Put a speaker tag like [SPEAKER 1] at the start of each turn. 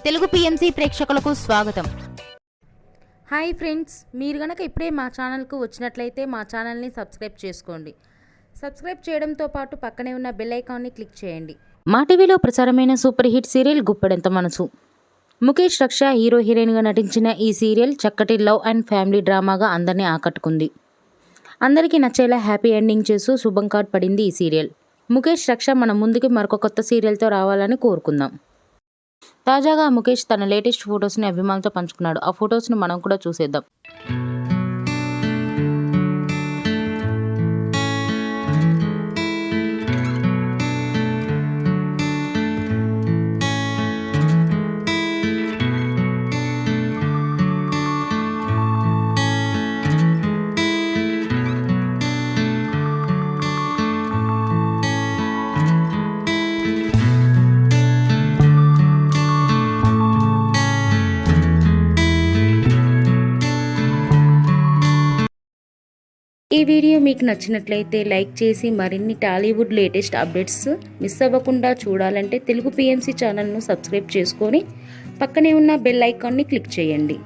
[SPEAKER 1] Telugu PMC ప్రేక్షకులకు స్వాగతం.
[SPEAKER 2] Hi friends, మీరు గనక ఇప్పుడే మా ఛానల్కు వచ్చినట్లయితే మా ఛానల్ని సబ్స్క్రైబ్ చేసుకోండి. సబ్స్క్రైబ్ చేయడంతో పాటు పక్కనే ఉన్న బెల్ ఐకాన్ని క్లిక్ చేయండి.
[SPEAKER 3] మా టీవీలో ప్రసారమైన సూపర్ హిట్ సీరియల్ గుప్పెడంత మనసు. ముఖేష్ రక్ష హీరో హీరోయిన్గా నటించిన ఈ సీరియల్ చక్కటి లవ్ అండ్ ఫ్యామిలీ డ్రామాగా అందరినీ ఆకట్టుకుంది. అందరికీ నచ్చేలా హ్యాపీ ఎండింగ్ చేస్తూ శుభం కార్డ్ పడింది ఈ సీరియల్. ముఖేష్ రక్ష మన ముందుకి మరొక కొత్త సీరియల్తో రావాలని కోరుకుందాం. తాజాగా ముఖేష్ తన లేటెస్ట్ ఫొటోస్ని అభిమానులతో పంచుకున్నాడు. ఆ ఫొటోస్ని మనం కూడా చూసేద్దాం. ఈ వీడియో మీకు నచ్చినట్లయితే లైక్ చేసి మరిన్ని టాలీవుడ్ లేటెస్ట్ అప్డేట్స్ మిస్ అవ్వకుండా చూడాలంటే తెలుగు పిఎంసి ఛానల్ను సబ్స్క్రైబ్ చేసుకొని పక్కనే ఉన్న బెల్ ఐకాన్ని క్లిక్ చేయండి.